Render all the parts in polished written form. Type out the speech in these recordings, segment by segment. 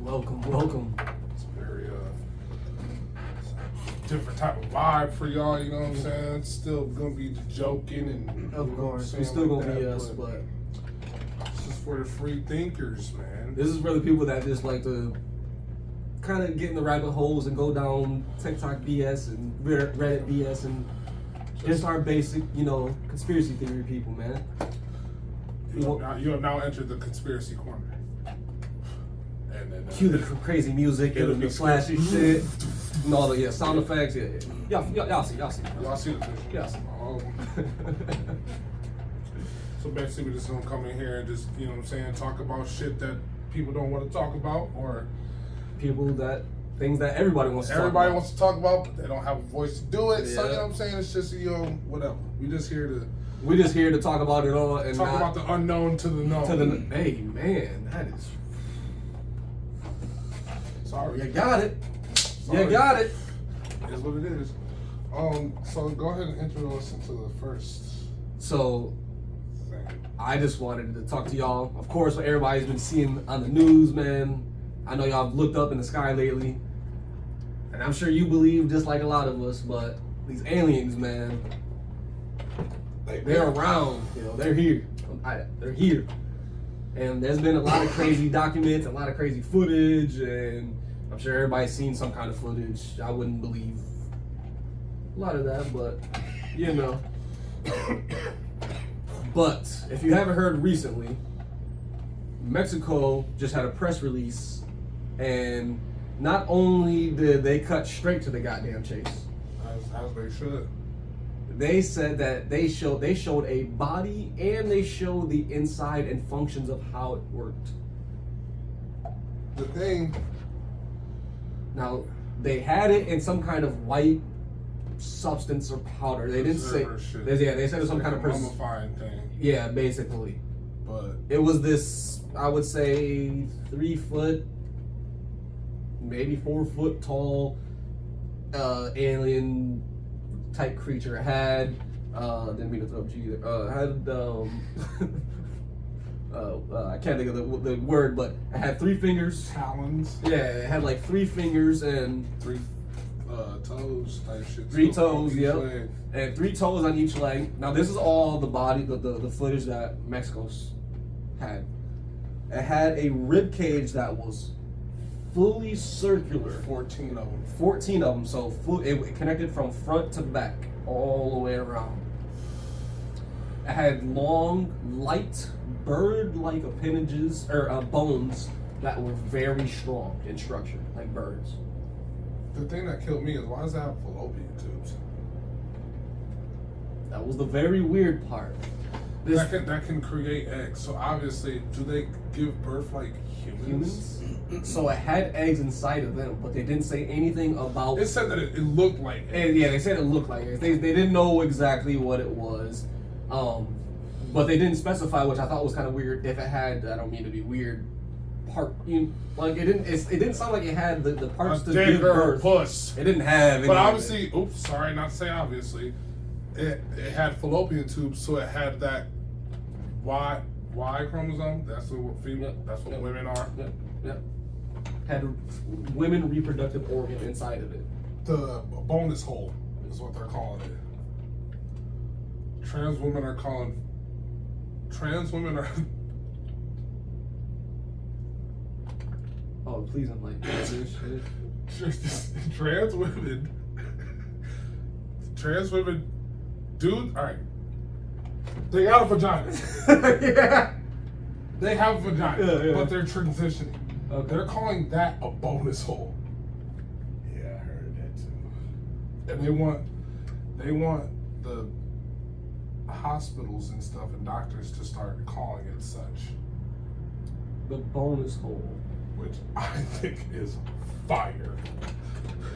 Welcome. It's very different type of vibe for y'all, you know what I'm saying? It's still gonna be joking and Of course, it's still gonna be us, but this is for the free thinkers, man. This is for the people that just like to kind of get in the rabbit holes and go down TikTok BS and Reddit BS and just our basic, conspiracy theory people, man. You have now entered the conspiracy corner. And then cue the crazy music and the flashy shit and all the sound effects. Yeah. Y'all see. Y'all see the picture? Yes. So basically, we're just gonna come in here and just, talk about shit that people don't want to talk about, or things that everybody wants to talk about. Everybody wants to talk about, but they don't have a voice to do it. Yeah. So you know what I'm saying? It's just whatever. We're just here to talk about it all and talk about the unknown to the known. Hey man, that is. Sorry. You got it. Sorry. You got it. It is what it is. So go ahead and intro us into the first. So, thing. I just wanted to talk to y'all. Of course, what everybody's been seeing on the news, man. I know y'all have looked up in the sky lately, and I'm sure you believe just like a lot of us. But these aliens, man, they're around. They're here. They're here. And there's been a lot of crazy documents, a lot of crazy footage, and I'm sure everybody's seen some kind of footage. I wouldn't believe a lot of that, but But if you haven't heard recently, Mexico just had a press release, and not only did they cut straight to the goddamn chase, as they should. they said that they showed a body and they showed the inside and functions of how it worked. The thing. Now, they had it in some kind of white substance or powder. They didn't say. They said it was some kind of mummifying thing. Yeah, basically. But it was this, I would say, 3 foot, maybe 4 foot tall alien type creature. It had didn't mean to throw up G either. I can't think of the word, but it had 3 fingers. Talons. Yeah, it had like 3 fingers and 3 toes type shit. 3 toes, yep. And 3 toes on each leg. Now this is all the body, the footage that Mexico's had. It had a rib cage that was fully circular. 14 of them. 14 of them, so it connected from front to back, all the way around. It had long, light, bird-like appendages, or bones that were very strong in structure, like birds. The thing that killed me is, why does it have fallopian tubes? That was the very weird part. That can create eggs. So obviously, do they give birth like humans? So it had eggs inside of them, but they didn't say anything about. It said that it looked like eggs. Yeah, they said it looked like eggs. They didn't know exactly what it was, but they didn't specify, which I thought was kind of weird. If it had, I don't mean to be weird. It didn't sound like it had the parts to give birth. Puss. It didn't have any. But obviously, sorry, not to say obviously, it had fallopian tubes, so it had that Y chromosome. That's what female. That's what women are. Yep. Had women reproductive organ inside of it. The bonus hole is what they're calling it. Trans women are. Oh, please, I'm like, this shit. Trans women, dude, alright. They got a vagina. Yeah. They have a vagina, yeah. but they're transitioning. Okay. They're calling that a bonus hole. Yeah, I heard that too. And they want the hospitals and stuff and doctors to start calling it such. The bonus hole. Which I think is fire.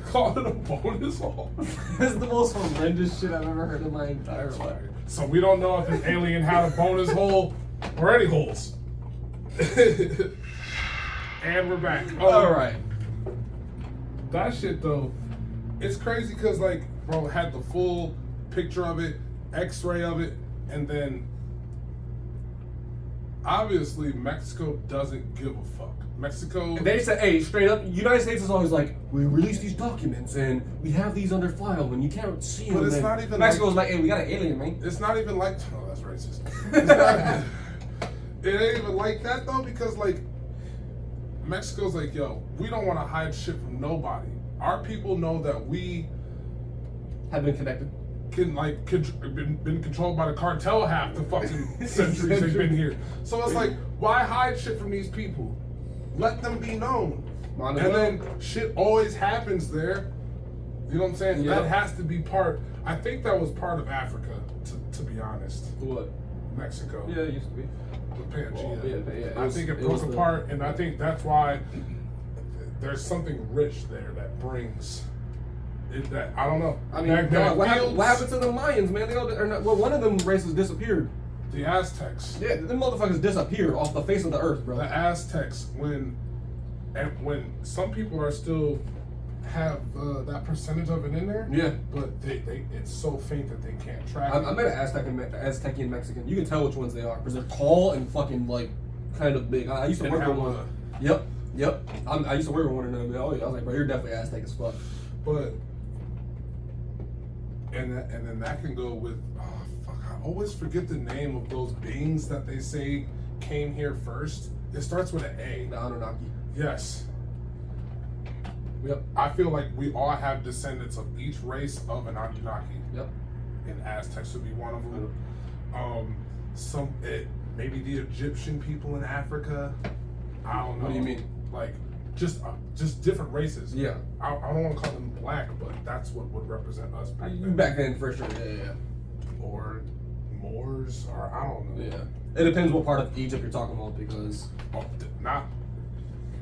Call it a bonus hole. That's the most horrendous shit I've ever heard in my entire life. So we don't know if an alien had a bonus hole or any holes. And we're back. All right. That shit though, it's crazy because bro, it had the full picture of it, X-ray of it, and then obviously Mexico doesn't give a fuck. Mexico. They said, hey, straight up, United States is always like, we release these documents and we have these under file and you can't see them. But it's not even Mexico's like, hey, we got an alien, man. It's not even like, oh, that's racist. It's not, it ain't even like that though, because like, Mexico's like, yo, we don't want to hide shit from nobody. Our people know that we have been connected. Been controlled by the cartel half the fucking centuries they've been here. So it's like, why hide shit from these people? Let them be known. And then shit always happens there. You know what I'm saying? Yeah. That has to be part. I think that was part of Africa, to be honest. What? Mexico. Yeah, it used to be. With Pangea. Yeah, I think it broke apart, and I think that's why there's something rich there that brings it. That I don't know. I mean, what happened to the Mayans, man? They all, well, one of them races disappeared. The Aztecs. Yeah, the motherfuckers disappeared off the face of the earth, bro. The Aztecs, when some people are still have that percentage of it in there. Yeah. But they it's so faint that they can't track it. I met an Aztecian Mexican. You can tell which ones they are because they're tall and fucking like kind of big. I used to work with one. Yep. I used to work with one of them. I was like, bro, you're definitely Aztec as fuck. But and then that can go with I always forget the name of those beings that they say came here first. It starts with an A. The Anunnaki. Yes. Yep. I feel like we all have descendants of each race of an Anunnaki. Yep. And Aztecs would be one of them. Maybe the Egyptian people in Africa. I don't know. What do you mean? Like just different races. Yeah. I don't want to call them black, but that's what would represent us back then. Back then, for sure. Yeah. Or Moors, or I don't know. Yeah. It depends what part of Egypt you're talking about because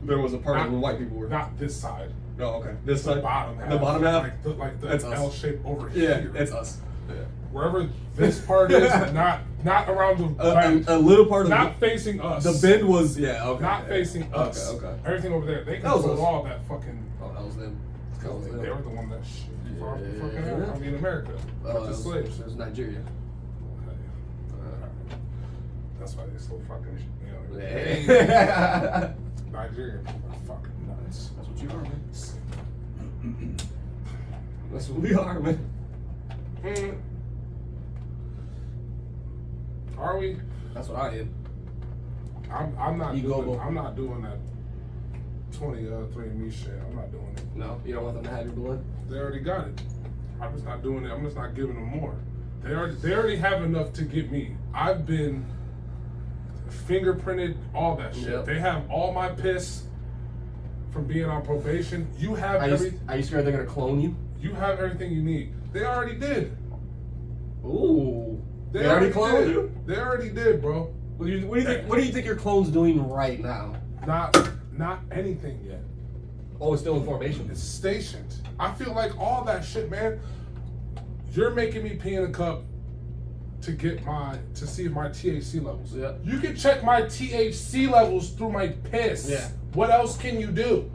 there was a part where white people were. Not this side. Oh, okay. This side. The bottom half. The bottom half. Like the That's L us. shape over here. Yeah, it's us. Yeah. Wherever this part is, not around the a little part of not facing us. The bend was okay. Not facing us. Okay. Everything over there. They controlled all that fucking. Oh, that was them. They were the one that fucking. I mean, America. The slaves. It was Nigeria. That's why they're so fucking. Yeah. Nigerian people are fucking nuts. That's what you are, man. That's what we are, man. Are we? That's what I am. I'm not doing that 23andMe shit. I'm not doing it. No, you don't want them to have your blood. They already got it. I'm just not doing it. I'm just not giving them more. They already have enough to get me. I've been fingerprinted, all that shit. Yep. They have all my piss from being on probation. You have Are you scared they're gonna clone you? You have everything you need. They already did. Ooh. They already cloned you? They already did, bro. What do you think your clone's doing right now? Not anything yet. Oh, it's still in formation. It's stationed. I feel like all that shit, man. You're making me pee in a cup to see my THC levels. Yeah. You can check my THC levels through my piss. Yeah. What else can you do?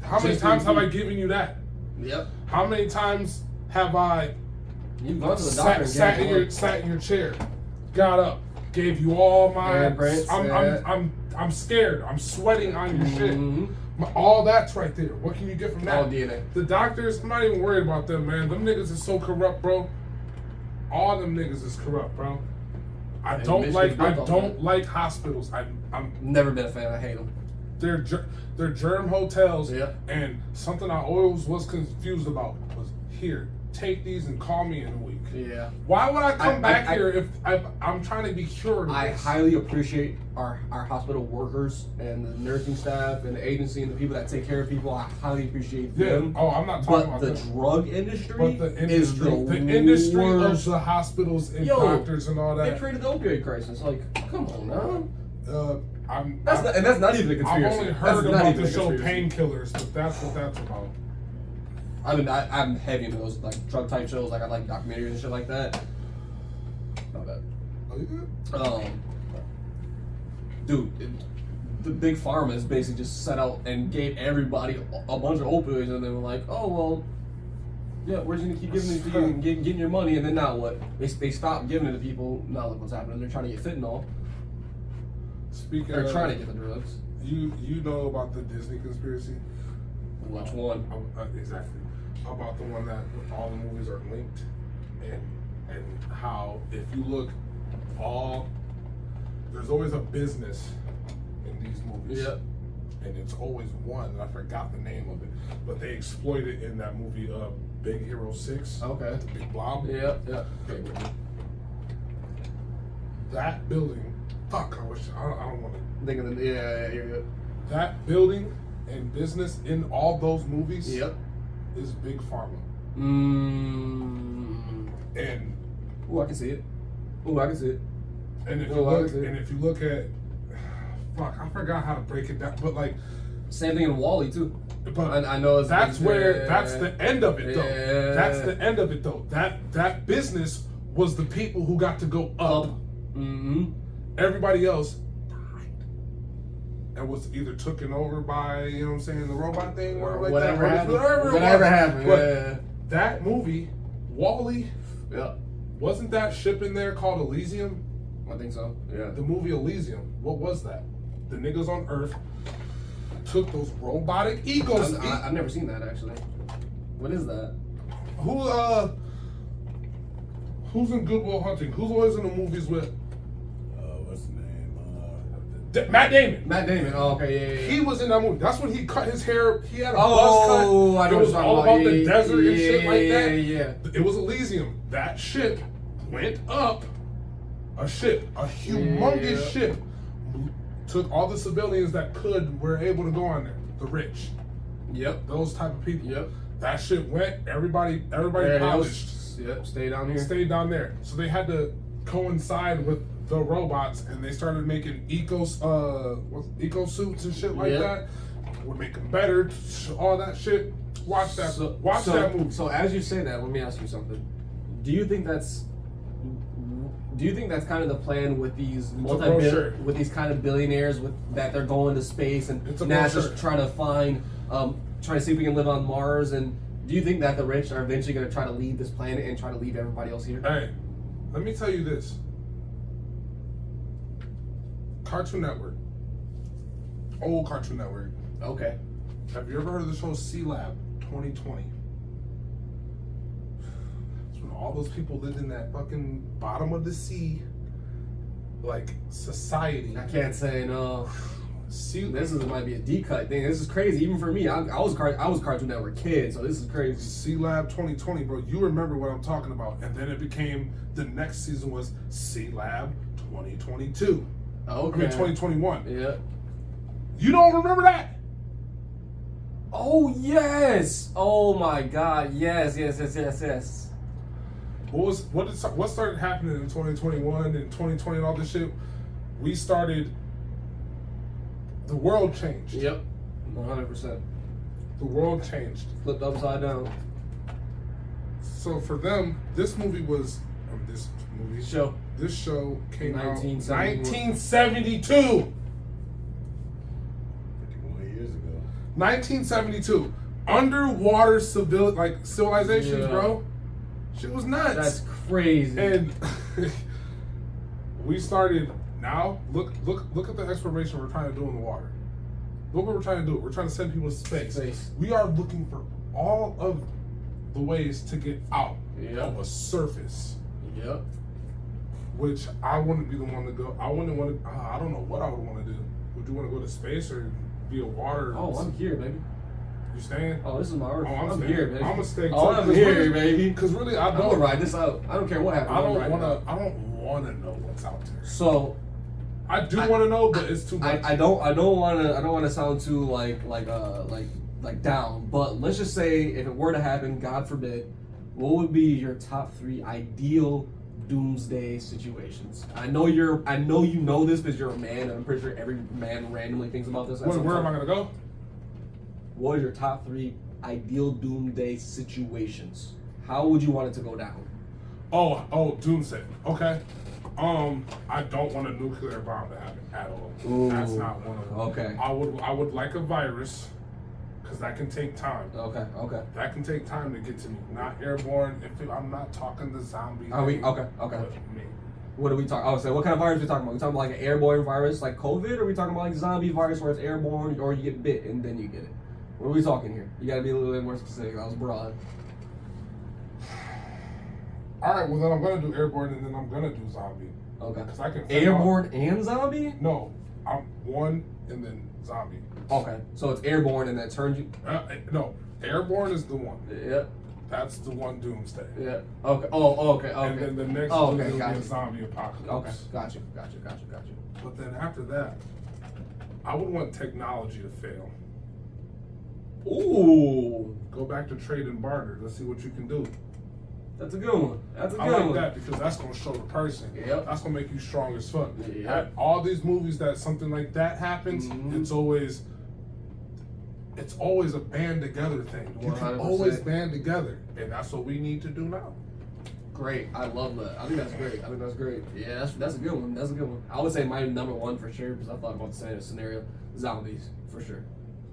How many times have I given you that? Yep. How many times have I You've gone to the doctor sat in your chair, got up, gave you all my. I'm scared. I'm sweating on your shit. All that's right there. What can you get from that? All DNA. The doctors, I'm not even worried about them, man. Them niggas is so corrupt, bro. All them niggas is corrupt, bro. I don't like hospitals. I'm never been a fan. I hate them. They're germ hotels. Yeah. And something I always was confused about was here. Take these and call me in a week. Yeah. Why would I come back here if I'm trying to be cured? I highly appreciate our hospital workers and the nursing staff and the agency and the people that take care of people. I highly appreciate them. Oh, I'm not talking about the them. drug industry. But the industry, is the industry worst. of the hospitals and doctors and all that. They created the opioid crisis. Like, come on now. That's not even a conspiracy. I've only heard about the show Painkillers, but that's what that's about. I'm heavy into those like drug type shows. Like I like documentaries and shit like that. Not bad. Oh, yeah? Dude, the big pharma is basically just set out and gave everybody a bunch of opioids, and they were like, oh well, yeah, we're just gonna keep giving it to you and getting your money, and then now what? They stopped giving it to people. Now look what's happening. They're trying to get fentanyl, Speaking They're of, trying to get the drugs. you know about the Disney conspiracy? Which one? Exactly. About the one that all the movies are linked, and how if you look, there's always a business in these movies. Yep. And it's always one, and I forgot the name of it, but they exploit it in that movie, Big Hero 6. Okay. The big blob. Yep. Okay. That building, I don't want to. Think of the yeah. That building and business in all those movies. Yep. Is Big Pharma. And I can see it. I can see it. And if you look at, I forgot how to break it down, but like same thing in Wall-E too. But I know that's the end of it though. Yeah. That's the end of it though. That business was the people who got to go up. Mm-hmm. Everybody else and was either taken over by, you know what I'm saying, the robot thing or like whatever that. Whatever happened. But that movie, Wall-E, yeah. Wasn't that ship in there called Elysium? I think so. Yeah. The movie Elysium. What was that? The niggas on Earth took those robotic egos. I've never seen that actually. What is that? Who's in Good Will Hunting? Who's always in the movies with? What's the name? Matt Damon. Matt Damon. Oh, okay, yeah. He was in that movie. That's when he cut his hair. He had a buzz cut. I know. It was all about the desert and shit like that. Yeah. It was Elysium. That ship went up. A humongous ship, took all the civilians that were able to go on there. The rich. Yep. Those type of people. Yep. That ship went. Everybody polished. Yep. Stay down here. Stayed down there. So they had to coincide with the robots, and they started making eco suits and shit like that. Would make them better. All that shit. Watch that. Watch that movie. So as you say that, let me ask you something. Do you think that's kind of the plan with these with these kind of billionaires that they're going to space and NASA's trying to find, trying to see if we can live on Mars? And do you think that the rich are eventually going to try to leave this planet and try to leave everybody else here? Hey, let me tell you this. Cartoon Network. Old Cartoon Network. Okay. Have you ever heard of the show C-Lab 2020? It's when all those people lived in that fucking bottom of the sea, like, society. I can't say no. This might be a D-cut thing. This is crazy, even for me. I was Cartoon Network kid, so this is crazy. C-Lab 2020, bro. You remember what I'm talking about. And then it became, the next season was C-Lab 2022. Okay. I mean, 2021. Yeah. You don't remember that? Oh, yes. Oh, my God. Yes. What started happening in 2021 and 2020 and all this shit? The world changed. Yep. 100%. The world changed. Flipped upside down. So for them, this show came out 1972. 51 years ago. 1972. Underwater civilizations, bro. Shit was nuts. That's crazy. And we started now. Look at the exploration we're trying to do in the water. Look what we're trying to do. We're trying to send people to space. We are looking for all of the ways to get out of a surface. Yep. Which I wouldn't be the one to go. I wouldn't want to. I don't know what I would want to do. Would you want to go to space or via water? Oh, I'm here, baby. You staying? Oh, this is my Earth. I'm here, baby. I'm gonna stay. Oh, I'm here, baby. Because really, I'm gonna ride this out. I don't care what happens. I don't want to know what's out there. So, I do want to know, but it's too much. I don't want to sound too like down. But let's just say if it were to happen, God forbid, what would be your top 3 ideal doomsday situations? I know you know this because you're a man, and I'm pretty sure every man randomly thinks about this. Where am I gonna go? What are your top 3 ideal doomsday situations? How would you want it to go down? Oh, doomsday. Okay. I don't want a nuclear bomb to happen at all. Ooh. That's not one of them. Okay. I would like a virus, because that can take time. Okay. That can take time to get to me. Not airborne. I'm not talking the zombie. Are we okay? Me. What are we talking? Oh, so what kind of virus are we talking about? We talking about like an airborne virus like COVID, or are we talking about like zombie virus where it's airborne, or you get bit and then you get it? What are we talking here? You gotta be a little bit more specific. That was broad. All right, well then I'm gonna do airborne and then I'm gonna do zombie. Okay. Because I can Airborne and zombie? No, I'm one and then zombie. Okay, so it's airborne and that turns you. No, airborne is the one. Yeah. That's the one doomsday. Yeah. Okay. Oh. Okay. Okay. And then the next Oh, one okay, will be a gotcha. zombie apocalypse. Okay. Gotcha. But then after that, I would want technology to fail. Ooh, Go back to trade and barter. Let's see what you can do. that's a good one. That's a good I like one. that because that's gonna show the person. Yep. That's gonna make you strong as fuck. Yep. At all these movies that something like that happens, Mhm. it's always a band together thing. You can 100%. always band together, and that's what we need to do now. Great. I love that. I think that's great. Yeah, that's a good one. That's a good one. I would say my number one for sure because I thought about the same scenario. Zombies for sure.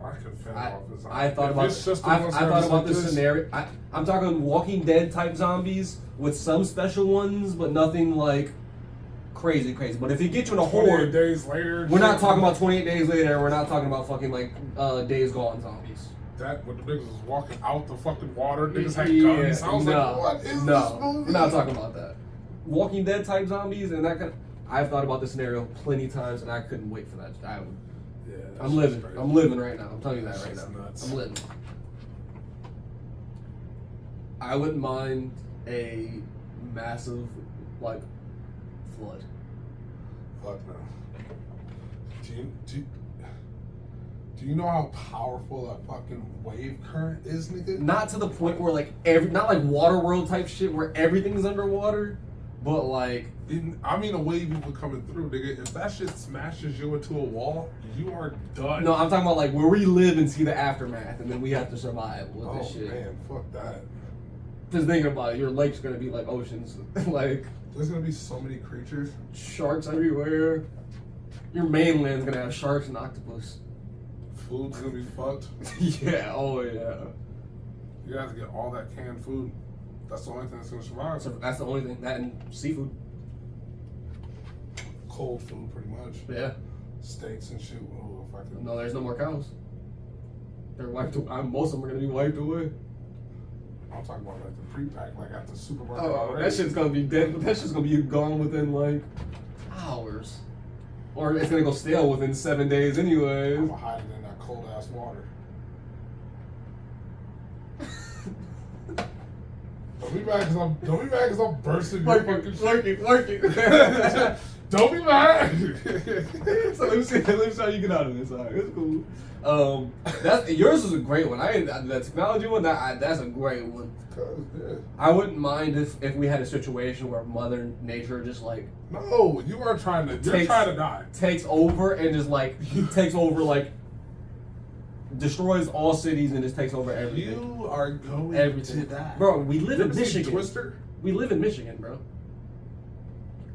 I could fend off the zombies. I thought If about it's just the I ones thought that are about like this scenario. I'm talking Walking Dead type zombies with some special ones, but nothing like crazy. But if you get you in a 28 horde, days later. we're not talking about 28 days later. We're not talking about fucking like Days Gone zombies. that when the niggas was walking out the fucking water. Niggas had Yeah, guns. I was like, what is this movie? we're not talking about that. Walking Dead type zombies and that kind. I've thought about this scenario plenty times, and I couldn't wait for that. Yeah, that's I'm living. crazy. I'm living right now. I'm telling you that right That's now. nuts. I'm living. I wouldn't mind a massive, like, flood. Fuck no. Do you know how powerful a fucking wave current is, nigga? Not to the point where like not like Waterworld type shit where everything's underwater, but like I mean a wave even coming through, nigga. If that shit smashes you into a wall, you are done. no, I'm talking about like where we live and see the aftermath, and then we have to survive with this shit. Man, fuck that. Just thinking about it, your lake's gonna be like oceans, like There's gonna be so many creatures. sharks everywhere. Your mainland's gonna have sharks and octopus. Food's gonna be fucked. Yeah. Oh yeah. You have to get all that canned food. That's the only thing that's gonna survive. So that's the only thing. That and seafood. Cold food, pretty much. Yeah. Steaks and shit. Oh, if I could. No, there's no more cows. They're wiped away. Most of them are gonna be wiped away. I'm talking about like the pre-pack, like at the supermarket. Oh, already. that shit's gonna be dead. But that shit's gonna be gone within like hours, or it's gonna go stale within 7 days, anyways. I'm gonna hide it in that cold ass water. Don't be mad because I'm bursting your fucking shit. Working. Don't be mad. So let me see how you get out of this. All right, it's cool. Yours was a great one. The technology one. That's a great one. I wouldn't mind if we had a situation where Mother Nature just like No, you are trying to. You're trying to die. takes over and just like takes over like destroys all cities and just takes over everything. You are going Everything. to die. Bro, we live You in ever seen Michigan. Twister? We live in Michigan, bro.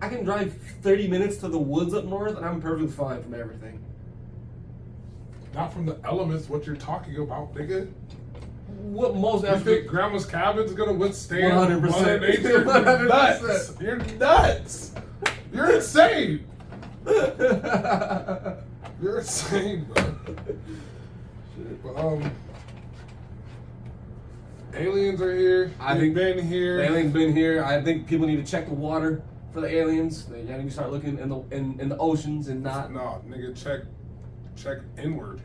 I can drive 30 minutes to the woods up north and I'm perfectly fine from everything. Not from the elements. What you're talking about, nigga? What most You think Grandma's cabin's gonna withstand 100%. Mother Nature? You're 100%. nuts. You're nuts. You're insane. You're insane, bro. But, aliens are here. I They've think been here. The aliens been here. I think people need to check the water for the aliens. They need to start looking in the oceans and not. No, nigga, check inward.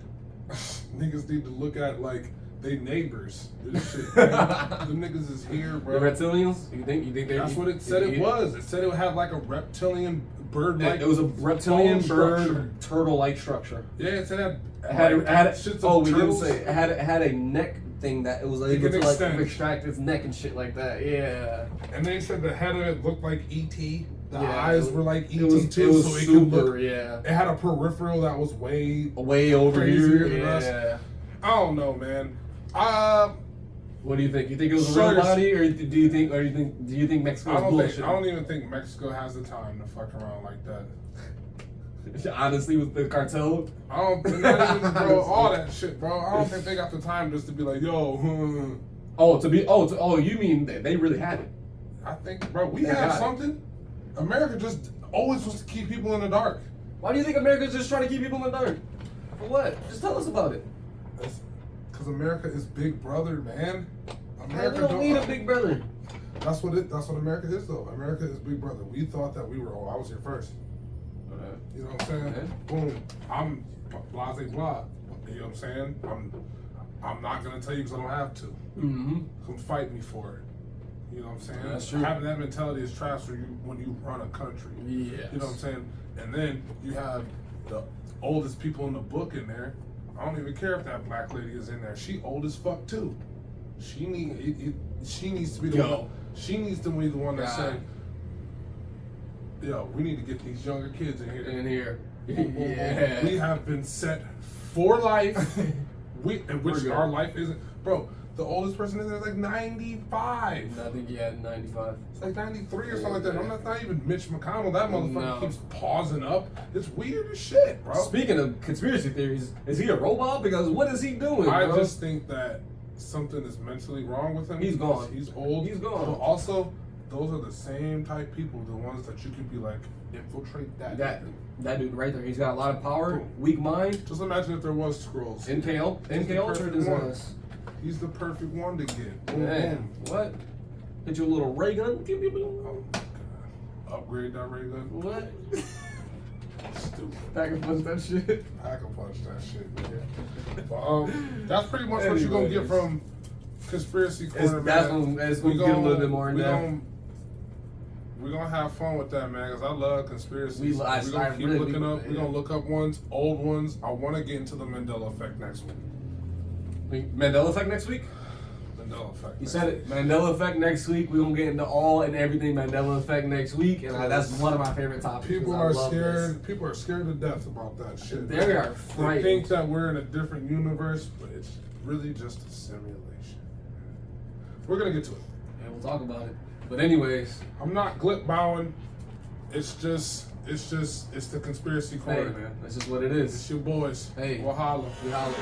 Niggas need to look at like they neighbors. This shit, man. Them niggas is here, The bro. reptilians? You think they? That's what it said it was. It said it had like a reptilian bird-like. It was a reptilian bone bird structure. turtle-like structure. Yeah, it said It had shits of oh, we didn't turtles. say it had a neck thing that it was able can to like extend. extract its neck and shit like that. Yeah. And they said the head of it looked like ET. The Yeah, eyes were like ET It was too, so it could super. look. Yeah. It had a peripheral that was way. Way over Crazier here. than us. Yeah. I don't know, man. What do you think? You think it was a Sure. real body, or do you think Mexico's bullshit? I don't even think Mexico has the time to fuck around like that. Honestly, with the cartel. I don't think not even, bro, all that shit, bro. I don't think they got the time just to be like, yo. You mean they really had it? I think, bro, we They have got it. something. America just always wants to keep people in the dark. Why do you think America's just trying to keep people in the dark? For what? Just tell us about it. Because America is Big Brother, man. Man, we don't need a big brother. That's what America is, though. America is Big Brother. We thought that we were. Oh, I was here first. You know what I'm saying? Okay. Boom. I'm blase blah. You know what I'm saying? I'm not gonna tell you because I don't have to. Mm-hmm. Come fight me for it. You know what I'm saying? That's true. Having that mentality is trash for you when you run a country. Yes. You know what I'm saying? And then you have the oldest people in the book in there. I don't even care if that black lady is in there. She old as fuck too. She needs to be the one. She needs to be the one that say, "Yo, we need to get these younger kids in here." Yeah. We have been set for life. Our life isn't, bro. The oldest person in there is like 95. I think he had 95. It's like 93 or something like that. I'm not even Mitch McConnell. That motherfucker keeps pausing up. It's weird as shit, bro. Speaking of conspiracy theories, is he a robot? Because what is he doing, I bro? just think that something is mentally wrong with him. He's gone. He's old. He's gone. But also, those are the same type people, the ones that you can be like, infiltrate that. That dude right there. He's got a lot of power, Boom. weak mind. Just imagine if there was scrolls. NK altered his ass. He's the perfect one to get. Boom, Man, boom. what? Hit you a little ray gun? Oh my god. Upgrade that ray gun. What? Stupid. Pack and punch that shit. I can punch that shit, man. But that's pretty much what you're gonna get from Conspiracy Corner, man. That's gonna get a little bit more in depth. We're gonna have fun with that, man, because I love conspiracies. We're I gonna keep really looking do, up. We're gonna look up ones, old ones. I want to get into the Mandela effect next week. Mandela effect next week? Mandela effect. You said it. Mandela effect next week. We're gonna get into all and everything Mandela effect next week, and that's one of my favorite topics. People are scared. People are scared to death about that shit. They are frightened. They think that we're in a different universe, but it's really just a simulation. We're gonna get to it. Yeah, we'll talk about it. But anyways, I'm not glip bowing. It's the Conspiracy Corner. hey man, that's just what it is. It's your boys. Hey. We'll holla. We holla.